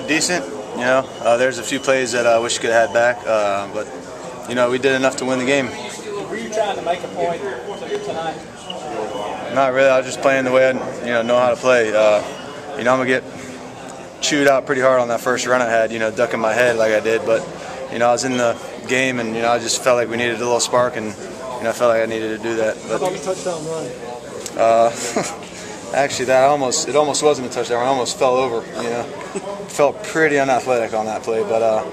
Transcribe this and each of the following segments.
Decent. There's a few plays that I wish we could have had back, but we did enough to win the game. Were you trying to make a point tonight? Not really. I was just playing the way I know how to play. I'm gonna get chewed out pretty hard on that first run I had. Ducking my head like I did, but I was in the game, and I just felt like we needed a little spark, and I felt like I needed to do that. But, how about the touchdown run? Actually, it almost wasn't a touchdown. I almost fell over. Felt pretty unathletic on that play, but I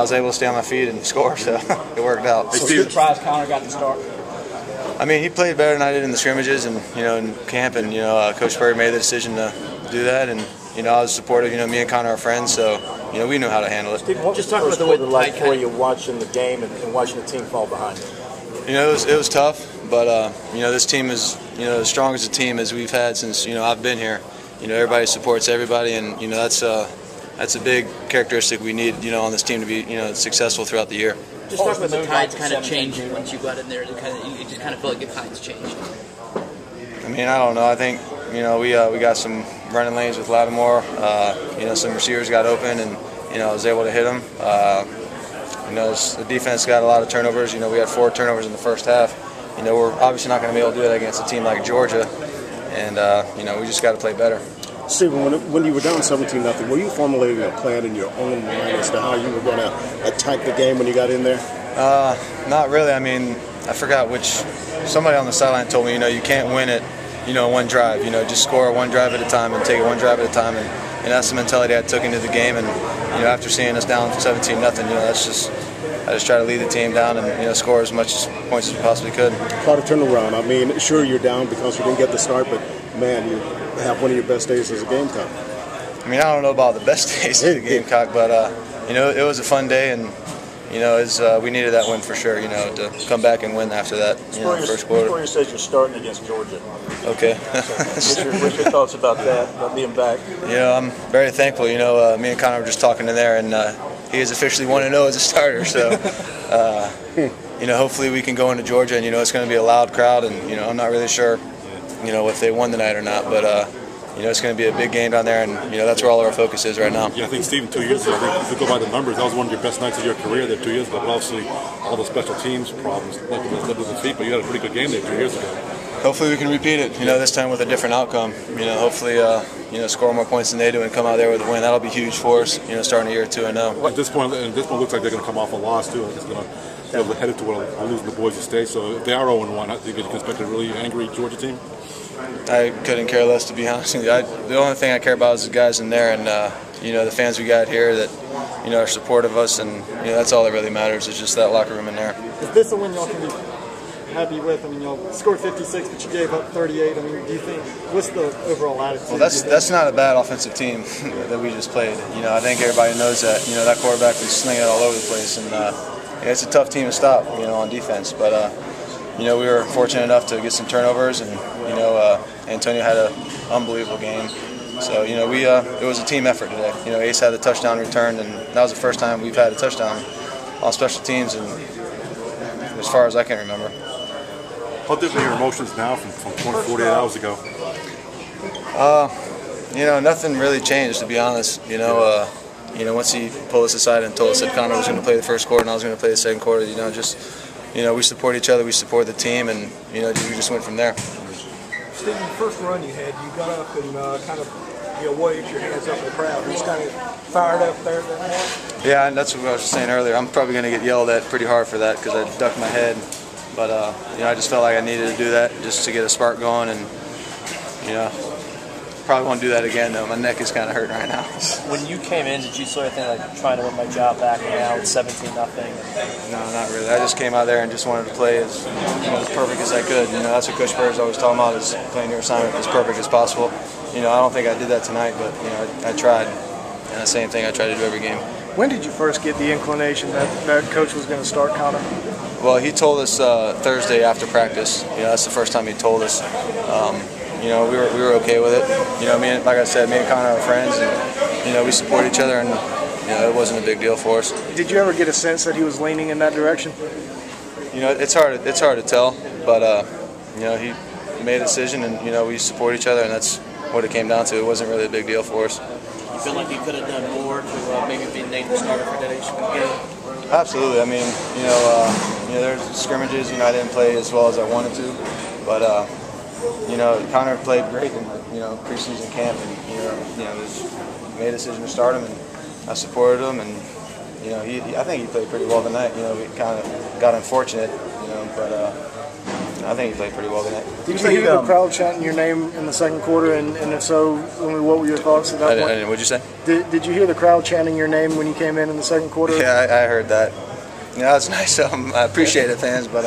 was able to stay on my feet and score, so it worked out. So you're surprised Connor got the start? I mean, he played better than I did in the scrimmages, and in camp, and Coach Perry made the decision to do that, and I was supportive. Me and Connor are friends, so we knew how to handle it. Stephen, what was the first quarter like for you watching the game and watching the team fall behind you? It was tough, but this team is as strong as a team as we've had since I've been here. Everybody supports everybody, and that's a big characteristic we need on this team to be successful throughout the year. Just talk about the tides kind of changing once you got in there. You just kind of feel like the tides changed. I mean, I don't know. I think we got some running lanes with Lattimore. Some receivers got open, and I was able to hit them. The defense got a lot of turnovers. We had 4 turnovers in the first half. We're obviously not going to be able to do that against a team like Georgia, and we just got to play better. Stephen, when you were down 17-0, were you formulating a plan in your own mind as to how you were going to attack the game when you got in there? Not really. I mean, I forgot somebody on the sideline told me, you can't win it, one drive. Just score one drive at a time and take it one drive at a time, and that's the mentality I took into the game. And after seeing us down 17-0, I just try to lead the team down and score as much points as we possibly could. Quite a turnaround. I mean, sure you're down because you didn't get the start, but man, you have one of your best days as a Gamecock. I mean, I don't know about the best days as a Gamecock, but it was a fun day, and we needed that win for sure. To come back and win after that. First quarter. Spurrier says you're starting against Georgia. Okay. What's your thoughts about that? About being back? I'm very thankful. Me and Connor were just talking in there, and he is officially 1-0 as a starter. So, hopefully we can go into Georgia, and it's going to be a loud crowd, and I'm not really sure, if they won tonight or not, but it's going to be a big game down there, and that's where all of our focus is right now. Yeah, I think Stephen, 2 years ago, if you go by the numbers, that was one of your best nights of your career there 2 years ago. But obviously, all the special teams problems led to defeat, but you had a pretty good game there 2 years ago. Hopefully we can repeat it. This time with a different outcome. Hopefully, score more points than they do and come out there with a win. That'll be huge for us. Starting the year 2-0. At this point, it looks like they're going to come off a loss too. It's going to headed to losing the Boise State. So if they are 0-1, I think you can expect a really angry Georgia team. I couldn't care less, to be honest with you. The only thing I care about is the guys in there, and the fans we got here that are supportive of us, and that's all that really matters. Is just that locker room in there. Is this a win y'all can be happy with? I mean, y'all scored 56, but you gave up 38. I mean, do you think what's the overall attitude? Well, that's not a bad offensive team that we just played. I think everybody knows that. That quarterback was slinging it all over the place, and it's a tough team to stop. On defense, but. We were fortunate enough to get some turnovers, and Antonio had an unbelievable game. So it was a team effort today. Ace had a touchdown return, and that was the first time we've had a touchdown on special teams, and as far as I can remember. How different are your emotions now from 48 hours ago? Nothing really changed, to be honest. Once he pulled us aside and told us that Connor was going to play the first quarter and I was going to play the second quarter, we support each other, we support the team, and we just went from there. Stephen, the first run you had, you got up and kind of waved your hands up in the crowd. You just kind of fired up there. Yeah, and that's what I was saying earlier. I'm probably going to get yelled at pretty hard for that because I ducked my head, but I just felt like I needed to do that just to get a spark going, and probably won't do that again though. My neck is kind of hurting right now. When you came in, did you sort of think like trying to win my job back now with 17-0? No, not really. I just came out there and just wanted to play as perfect as I could. That's what Coach Perry's always talking about, is playing your assignment as perfect as possible. I don't think I did that tonight, but I tried. And the same thing I try to do every game. When did you first get the inclination that Coach was going to start Connor? Well, he told us Thursday after practice. That's the first time he told us. We were okay with it. Like I said, me and Connor are friends, and we support each other, and it wasn't a big deal for us. Did you ever get a sense that he was leaning in that direction? It's hard to tell, but he made a decision, and we support each other, and that's what it came down to. It wasn't really a big deal for us. You feel like you could have done more to maybe be named the starter for that game? Absolutely. I mean, there's scrimmages. I didn't play as well as I wanted to, but Connor played great in preseason camp, and made a decision to start him, and I supported him, and I think he played pretty well tonight. We kind of got unfortunate, but I think he played pretty well tonight. Did you hear the crowd chanting your name in the second quarter, and if so, what were your thoughts at that point? What'd you say? Did you hear the crowd chanting your name when you came in the second quarter? Yeah, I heard that. That's nice. I appreciate it, fans, but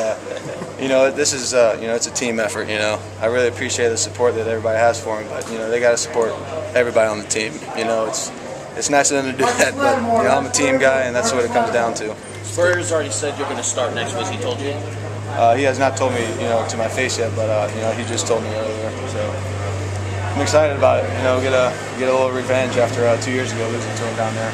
this is it's a team effort. I really appreciate the support that everybody has for him, but they got to support everybody on the team. It's nice of them to do that, but I'm a team guy, and that's what it comes down to. Spurs already said you're going to start next week. He told you? He has not told me, to my face yet, but he just told me earlier. So I'm excited about it. Get a little revenge after 2 years ago losing to him down there.